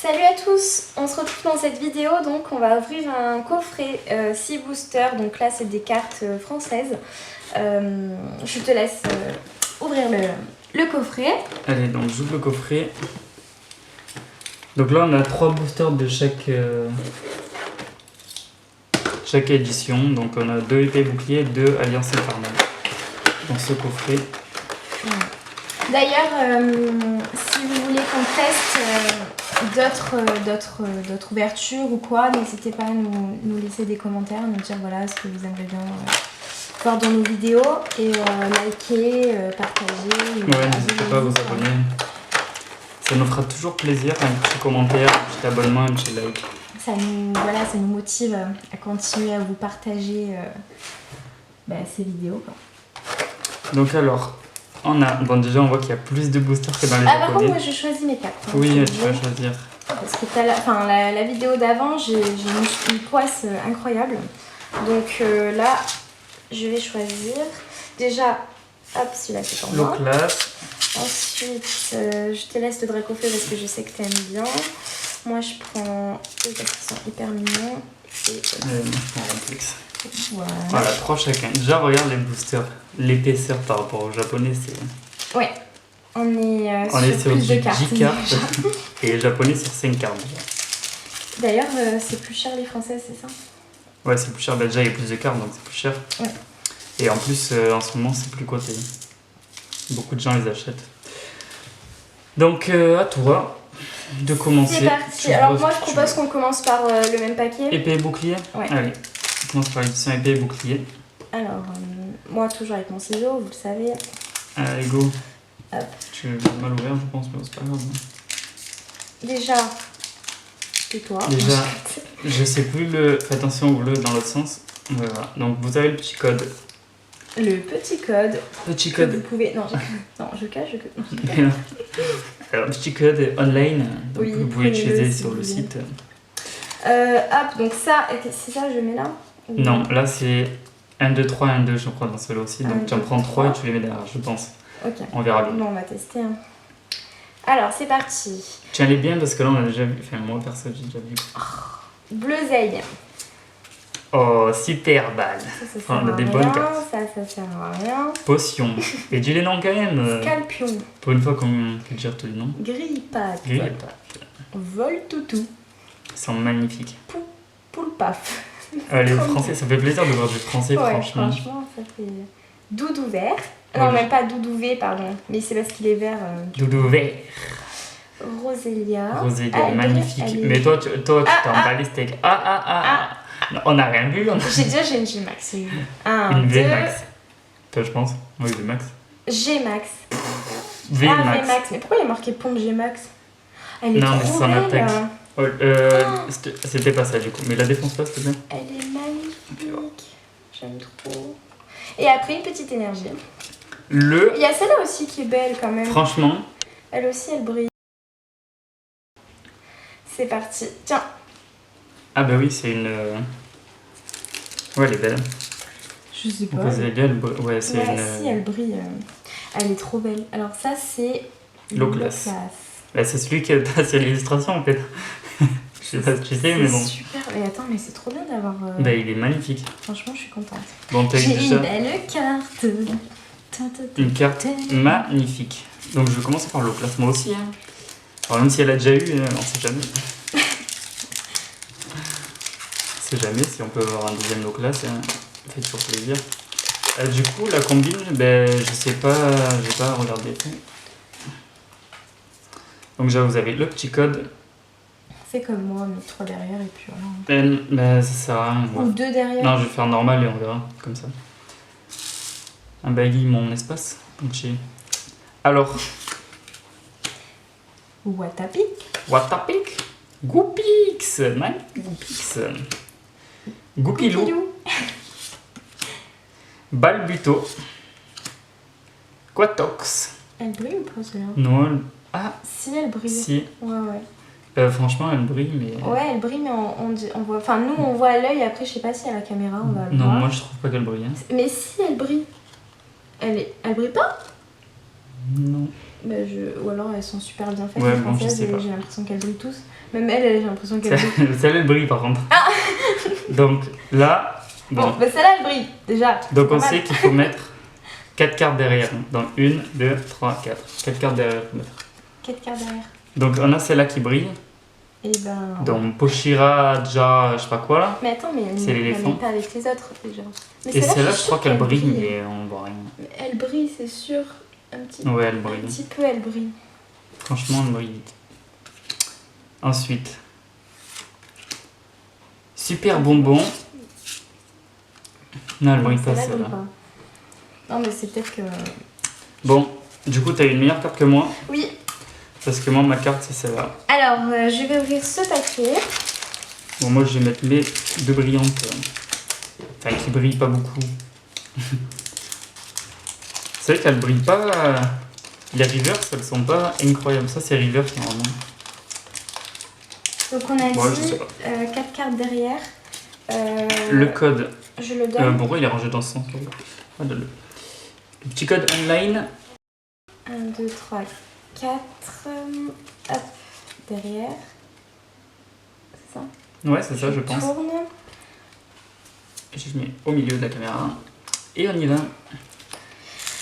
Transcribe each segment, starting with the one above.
Salut à tous, on se retrouve dans cette vidéo, donc on va ouvrir un coffret 6 boosters, donc là c'est des cartes françaises. Je te laisse ouvrir le coffret. Allez, donc j'ouvre le coffret. Donc là on a 3 boosters de chaque édition, donc on a 2 épées boucliers et 2 alliances infernales dans ce coffret. D'ailleurs, si vous voulez qu'on teste d'autres ouvertures ou quoi, n'hésitez pas à nous laisser des commentaires, nous dire voilà ce que vous aimeriez bien voir dans nos vidéos et liker, partager. Ouais, n'hésitez pas à vous abonner. Ça nous fera toujours plaisir, un petit commentaire, un petit abonnement, un petit like. Ça nous motive à continuer à vous partager ces vidéos, quoi. Donc alors, déjà on voit qu'il y a plus de boosters que dans les par contre japonais. moi je choisis mes cartes. Oui, tu vas choisir. Parce que la vidéo d'avant, j'ai une poisse incroyable. Donc là, je vais choisir. Déjà, hop, celui-là c'est pour moi. Le classe. Ensuite, je te laisse le Dracofeu parce que je sais que tu aimes bien. Moi je prends eux parce qu'ils sont hyper mignons. Et Moi je prends Romplex. voilà, 3 chacun. Déjà regarde les boosters. L'épaisseur par rapport au japonais, c'est... Ouais, on est sur plus du de cartes. 10 cartes et les japonais sur 5 cartes. D'ailleurs, c'est plus cher les françaises, c'est ça? Ouais, c'est plus cher. Bah, déjà il y a plus de cartes donc c'est plus cher. Ouais. Et en plus, en ce moment, c'est plus coté. Beaucoup de gens les achètent. Donc, à toi de commencer. C'est parti. Alors, moi, je propose qu'on commence par le même paquet. Épée et bouclier. Ouais. Allez, on commence par l'édition épée et bouclier. Alors, moi, toujours avec mon ciseau, vous le savez. Allez, go. Hop. Tu vas mal ouvrir, je pense, mais c'est pas grave. Déjà, tais-toi. Déjà, je sais plus le. Fais attention au bleu dans l'autre sens. Voilà. Donc, vous avez le petit code. Le petit code. Petit Que code. vous pouvez... Non, je cache. Non. Alors, petit code online. Donc, Oui, vous pouvez prenez-le utiliser si sur vous le voulez. site. Hop, donc ça, c'est ça, je mets là? Non, là c'est 1, 2, 3, 1, 2, je crois, dans celui-là aussi. Donc, 1, tu en 2, prends 3 et 3. tu les mets derrière, je pense. Ok. On verra bien. Bon, on va tester. Hein. Alors, c'est parti. Tiens les bien parce que là on a déjà vu. Enfin, moi perso, j'ai déjà vu. Bleuzeille. Oh, super balle. Ça sert On a à des rien. bonnes cartes. Ça sert à rien. Potion. Et dis les noms quand même. Scalpion. Pour une fois qu'on peut dire tous les noms. Grille-patte. Vol-toutou. Ils sont magnifiques. Poule-paf. Les français, ça fait plaisir de voir du français, Ouais, franchement. ça fait... Doudou vert. Non, même pas Doudou V, pardon. Mais c'est parce qu'il est vert. Doudou vert. Rosélia. Rosélia, magnifique. Mais toi, tu t'en bats les steaks. Non, on n'a rien vu. J'ai une G-Max. Une V-Max. Toi, je pense. Oui, V-Max. G-Max. V-Max. V-Max. Mais pourquoi il y a marqué pompe G-Max? Elle est Non, mais trop c'est son belle. attaque. C'était pas ça du coup. Mais la défonce pas, s'il te plaît. Elle est magnifique. J'aime trop. Et après, une petite énergie. Il y a celle-là aussi qui est belle quand même. Franchement. Elle aussi, elle brille. C'est parti. Tiens. Ah bah oui, c'est une... Ouais, elle est belle. Je sais pas. Ouais, c'est une... Si, elle brille. Elle est trop belle. Alors ça, c'est... L'Oclas. Bah, c'est celui qui a sur l'illustration en fait. Je sais pas si tu sais, mais bon. C'est super. Mais attends, mais c'est trop bien d'avoir... Bah, il est magnifique. Franchement, je suis contente. Bon, t'as eu J'ai déjà une belle carte. une carte magnifique. Donc je vais commencer par l'Oclas, moi aussi. Hein. Alors même si elle a déjà eu, on sait jamais. On sait jamais si on peut avoir un deuxième Oclas, ça fait toujours plaisir. Du coup, la combine, ben, je sais pas, j'ai pas regardé. Donc déjà, vous avez le petit code. Fais comme moi, mets 3 derrière et puis voilà. Ben, ça sert à rien. Ou 2 derrière. Non, je vais faire normal et on verra, comme ça. Un baggy, mon espace. Ok. Alors. Watapic. Watapic. Goupix. Magnifique Goupix. Goupilou. Balbuto. Quatox. Elle brille ou pas celle-là? Non. Ah. Si, elle brille. Si. Ouais. Franchement, elle brille, mais... Ouais, elle brille, mais on voit... Enfin, nous, on voit à l'œil. Après, je sais pas si à la caméra, on va le Non, voir. moi, je trouve pas qu'elle brille. Hein. Mais si, elle brille. Elle brille pas? Non. Ou alors elles sont super bien faites, Ouais, les bon, je françaises, sais et pas. j'ai l'impression qu'elles brillent tous. Même elles, j'ai l'impression qu'elles brillent. Celle-là, elle brille par contre. Donc là, Bon, bon. bah celle-là, elle brille, déjà. Donc c'est on pas sait mal. qu'il faut mettre 4 cartes derrière. Donc 1, 2, 3, 4. 4 cartes derrière. Faut mettre. 4 quarts derrière. Donc on a celle-là qui brille. Et ben... Donc Pochira, déjà, je sais pas quoi là. Mais attends, mais C'est l'éléphant. on n'est pas avec les autres, déjà. Mais Et celle-là, suis je crois sûre qu'elle brille, mais on voit rien. Mais elle brille, c'est sûr. Un petit, Ouais, elle un brille. petit peu, elle brille. Franchement, elle brille vite. Ensuite, super bonbon. Non, elle brille pas Celle-là, elle celle-là. brille pas. Non, mais c'est peut-être que... Bon, du coup, t'as une meilleure carte que moi. Oui. Parce que moi, ma carte, c'est celle-là. Alors, je vais ouvrir ce paquet. Bon, moi, je vais mettre mes deux brillantes. Enfin, qui brillent pas beaucoup. C'est vrai qu'elles brillent pas. Les reverse, elles sont pas incroyables. Ça, c'est reverse normalement. Donc, on a Ouais, je dit sais pas. 4 cartes derrière. Le code. Je le donne. Pourquoi il est rangé dans ce sens? Voilà, le petit code online. 1, 2, 3, 4. Hop, derrière. C'est ça? Ouais, c'est ça, je pense. Tourne. Je mets au milieu de la caméra. Et on y va.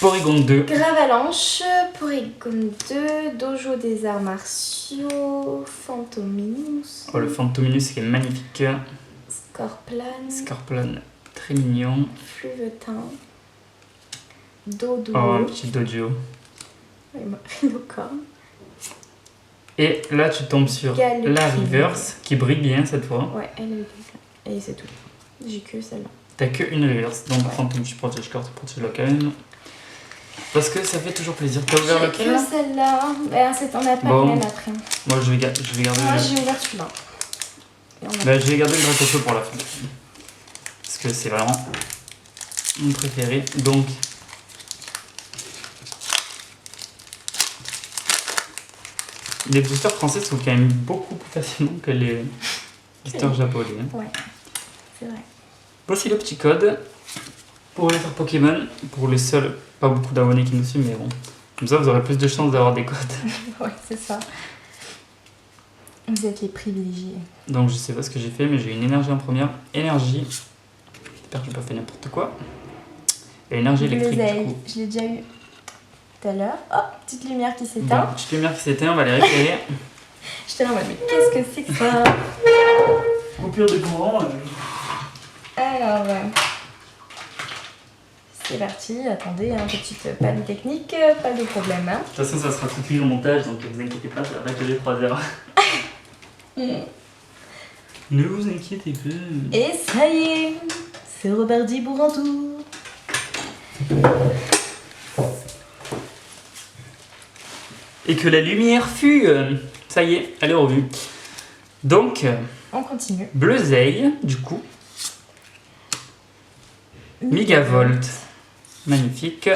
Porygon 2. Gravalanche, Porygon 2, Dojo des arts martiaux, Phantominus, Oh, le Phantominus qui est magnifique. Scorplan, Scorpion, très mignon. Fluvetin, Dodo, Oh, un petit dojo. Rhinocorne, Et là, tu tombes sur Galexine. la reverse qui brille bien cette fois. Ouais, elle est bien. Et c'est tout. J'ai que celle-là. T'as que une reverse, donc prends ton petit protège-carte, protège-la quand même. Parce que ça fait toujours plaisir. T'as ouvert J'ai lequel que là? celle-là. Ben, on n'a pas Bon. le même après. Moi, je vais garder. Moi, j'ai ouvert celui-là. Et on a- Bah, je vais garder le Dracocho pour la fin. Parce que c'est vraiment mon préféré. Donc, les boosters français sont quand même beaucoup plus facilement que les boosters japonais. hein. Ouais, c'est vrai. Voici le petit code pour les faire Pokémon. Pour les seuls, pas beaucoup d'abonnés qui nous suivent, mais bon. Comme ça, vous aurez plus de chances d'avoir des codes. Ouais, c'est ça. Vous êtes les privilégiés. Donc, je sais pas ce que j'ai fait, mais j'ai une énergie en première. Énergie. J'espère que j'ai pas fait n'importe quoi. Et énergie électrique, du coup. Je l'ai déjà eu tout à l'heure. Oh, petite lumière qui s'éteint. Bon, petite lumière qui s'éteint, on va les récupérer. J'étais là en mode, mais qu'est-ce que c'est que ça? Coupure de courant. Alors, c'est parti. Attendez, petite panne technique, pas de problème. Hein. De toute façon, ça sera coupé au montage, donc ne vous inquiétez pas, ça va pas durer 3 heures. Ne vous inquiétez pas. Et ça y est, c'est reparti pour un tour. Et que la lumière fut. Ça y est, elle est revue. Donc, On continue. Bleuzeille, du coup. Migavolt. Magnifique.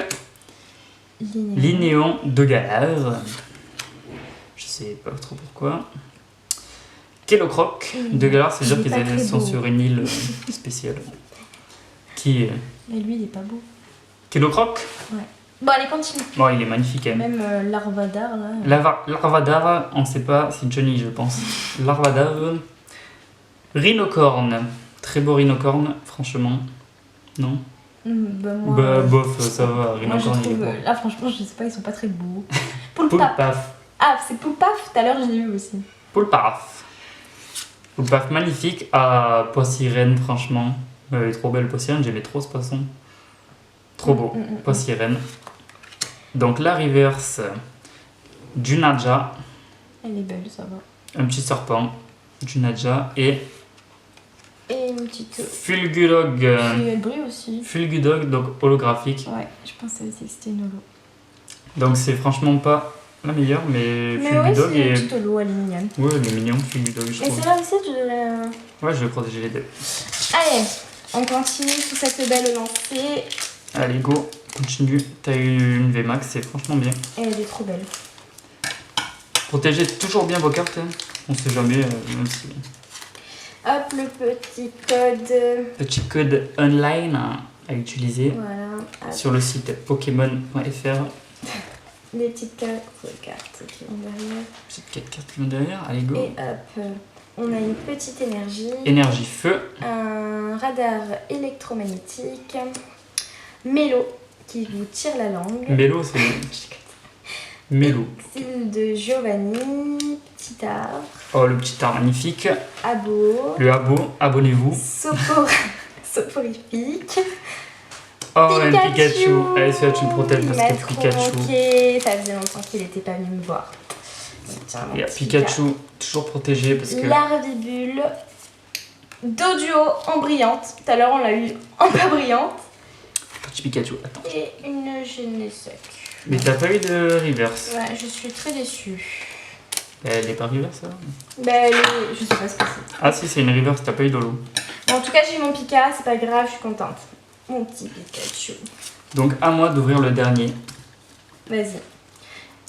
Linéon de Galar. Je sais pas trop pourquoi. Kellocroc de Galar, c'est-à-dire Il est pas qu'ils très sont beau. sur une île spéciale. Qui est. Mais lui, il est pas beau. Kellocroc. Bon, allez, continue. Bon, il est magnifique quand même. Même Larvadar, là. Larvadar, on sait pas, c'est une chenille, je pense. Larvadar. Rhinocorne. Très beau rhinocorne, franchement. Non? Moi, Bah, bof, ça va, moi, je rhinocorne, il est trouve... beau. Là, franchement, je sais pas, ils sont pas très beaux. Poulpaf. Poulpaf. Ah, c'est Poulpaf. Tout à l'heure, je l'ai eu aussi. Poulpaf. Poulpaf magnifique. Ah, Poissirène, franchement. Elle est trop belle, Poissirène, j'aimais trop ce poisson. Trop beau, Poissirène. Donc la reverse du Nadja, Elle est belle, ça va. un petit serpent du Nadja et Et une petite... Fulgudog. Elle brille aussi. Fulgudog, donc holographique. Ouais, je pensais aussi que c'était une holo. Donc c'est franchement pas la meilleure, mais Mais ouais, Fulgudog c'est une est. petite holo, elle est mignonne. Ouais, elle est mignonne, Fulgudog, je Et trouve. celle-là aussi, je... Ouais, je vais protéger les deux. Allez, on continue sous cette belle lancée. Allez, go, continue. T'as eu une VMAX, c'est franchement bien. Et elle est trop belle. Protégez toujours bien vos cartes, hein. On sait jamais, même si. Hop, le petit code. Petit code online à utiliser Voilà. Hop. sur le site Pokémon.fr. les petites cartes qui vont derrière. Petite 4 cartes qui vont derrière, allez go. Et hop, on a une petite énergie. Énergie feu. Un radar électromagnétique. Mélo qui vous tire la langue. Mélo, c'est... Mélo. Exil de Giovanni. Petit art. Oh, le petit art magnifique. Abo. Le abo, abonnez-vous. Soporifique. Oh, un Pikachu. Allez, celui-là, tu me protèges parce que Pikachu. Manqué. Ça faisait longtemps qu'il n'était pas venu me voir. Tiens, Et Pikachu, toujours protégé parce que... Larvibule. Doduo en brillante. Tout à l'heure, on l'a eu en pas brillante. Petit Pikachu, attends. Et une Genesec. Mais t'as pas eu de reverse. Ouais, je suis très déçue. Elle est pas reverse, ça? Bah, je sais pas ce que c'est. Ah si, c'est une reverse, t'as pas eu d'holo. Bon, en tout cas, j'ai eu mon Pika, c'est pas grave, je suis contente. Mon petit Pikachu. Donc à moi d'ouvrir le dernier. Vas-y.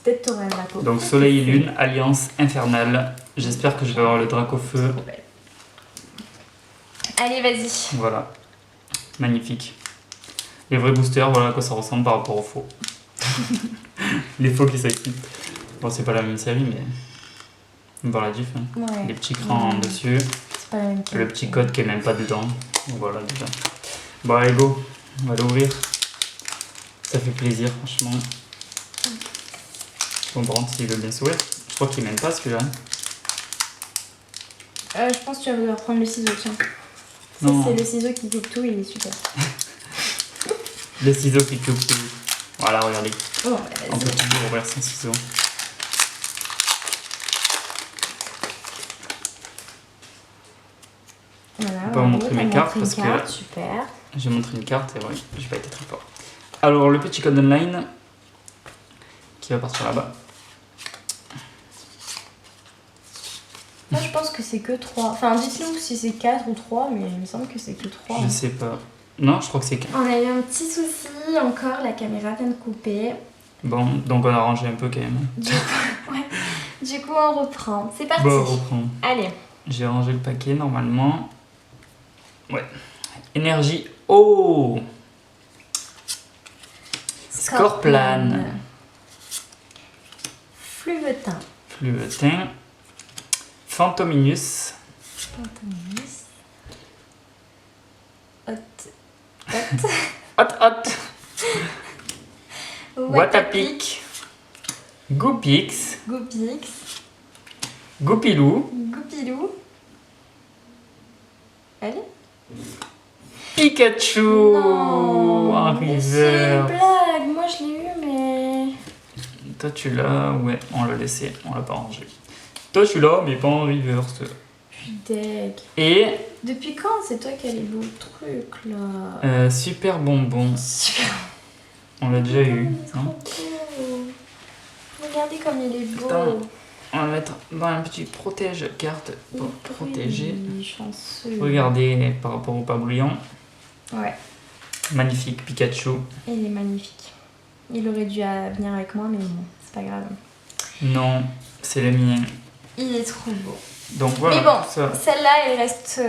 Peut-être t'auras un drapeau. Donc Soleil et Lune, Alliance Infernale. J'espère que je vais avoir le drac au feu. Trop belle. Allez, vas-y. Voilà. Magnifique. Les vrais boosters, voilà à quoi ça ressemble par rapport aux faux. Les faux qui s'activent. Bon, c'est pas la même série, mais... Voilà, diff. Hein. Ouais. Les petits crans dessus. C'est pas la même Le petit code qui est même pas dedans. Donc voilà, déjà. Bon, allez, go. On va l'ouvrir. Ça fait plaisir, franchement. Bon, par contre, s'il veut bien s'ouvrir. Je crois qu'il m'aime pas celui-là. Je pense que tu vas vouloir prendre le ciseau, tiens. Ça, Non. c'est le ciseau qui coupe tout, il est super. Le ciseau qui coupe tout. Voilà, regardez. Bon, bah, On peut vas-y. toujours ouvrir sans ciseau. Voilà, On peut montrer mes cartes parce que- Super. J'ai montré une carte et ouais, j'ai pas été très fort. Alors, le petit code online qui va partir là-bas. Moi, je pense que c'est que 3. Enfin, dites-nous si c'est 4 ou 3, mais il me semble que c'est que 3. Je sais pas. Non, je crois que c'est 4. On a eu un petit souci encore, la caméra vient de couper. Bon, donc on a rangé un peu quand même. Du coup, ouais. Du coup, on reprend. C'est parti. Bon, on reprend. Allez. J'ai rangé le paquet normalement. Ouais. Énergie. Oh! Scorplane. Fluvetin. Fluvetin. Fantominus. Fantominus. Hot. Hot Hot. Watapic. Goopix. Goopix. Goupilou. Goupilou. Allez. Pikachu. Non, En mais c'est une river. blague. Moi, je l'ai eu, mais... Toi tu l'as, ouais, on l'a laissé, on l'a pas rangé. Toi tu l'as, mais pas en reverse. Je suis deg. Et Depuis quand c'est toi qui as les beaux trucs, là? super bonbon, Super. on l'a déjà eu. Trop Hein. beau. Regardez comme il est beau. Attends. On va le mettre dans un petit protège-carte pour protéger. Oui, chanceux. Regardez par rapport au pas brillant. Ouais, Magnifique Pikachu. il est magnifique. Il aurait dû venir avec moi, mais bon, c'est pas grave. Non, c'est le mien. Il est trop beau. Donc voilà, Mais bon, ça, celle-là, elle reste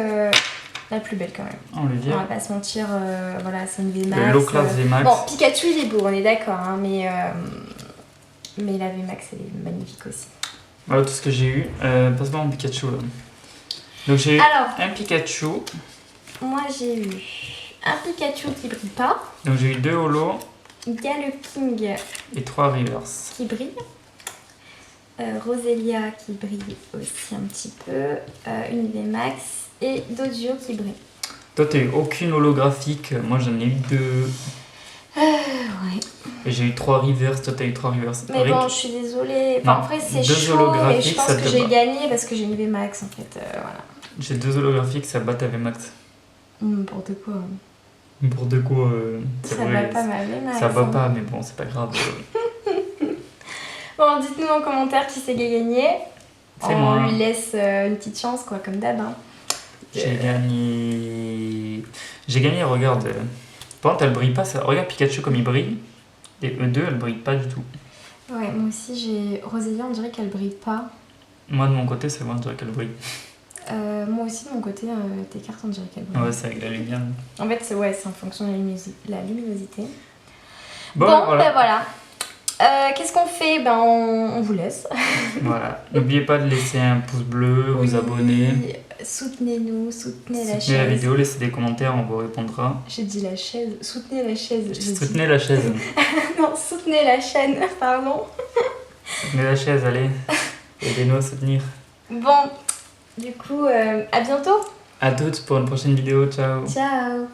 la plus belle quand même. on le On vire. va pas se mentir, voilà, c'est une VMAX. Le low class VMAX. Bon, Pikachu, il est beau, on est d'accord, hein, mais la VMAX, elle est magnifique aussi. Voilà tout ce que j'ai eu. Passe-moi mon Pikachu là. Donc j'ai eu Alors, un Pikachu. moi, j'ai eu un Pikachu qui brille pas. Donc j'ai eu 2 holos Il y a le King et 3 reverse. qui brille. Roselia qui brille aussi un petit peu. Une VMAX et Dodio qui brille. Toi t'as eu aucune holographique, moi j'en ai eu 2. Ouais. Et j'ai eu 3 reverse, toi t'as eu 3 reverse. Mais Rick, bon, je suis désolée. Non, Enfin, après, c'est 2 chaud et je holographiques, pense ça que te j'ai bat. gagné parce que j'ai une VMAX en fait. Voilà. j'ai 2 holographiques, ça bat ta VMAX. N'importe quoi. Pour de quoi c'est Ça vrai, va pas ma VMAX. ça va hein. pas, mais bon, c'est pas grave. Bon, dites-nous en commentaire qui c'est qui a gagné. C'est On moi. lui laisse une petite chance, quoi, comme d'hab. Hein. J'ai gagné. J'ai gagné, regarde. Par contre, elle brille pas. Ça... Regarde Pikachu comme il brille. Et E2, elle brille pas du tout. Ouais, moi aussi j'ai. Rosélia, on dirait qu'elle brille pas. Moi, de mon côté, c'est moi, on dirait qu'elle brille. Moi aussi, de mon côté, tes cartes, on dirait qu'elles brillent. Ouais, c'est avec la lumière. En fait, c'est en fonction de la luminosité. Bon, Bon, voilà. ben voilà. Qu'est-ce qu'on fait? Ben, on vous laisse. Voilà. N'oubliez pas de laisser un pouce bleu, vous abonner. Soutenez-nous, soutenez la Soutenez la chaise. vidéo, laissez des commentaires, on vous répondra. J'ai dit la chaise. Soutenez la chaise. Soutenez la chaise. Non, soutenez la chaîne, pardon. Soutenez la chaise, allez. Aidez-nous à soutenir. Bon, du coup, à bientôt. À toutes pour une prochaine vidéo. Ciao. Ciao.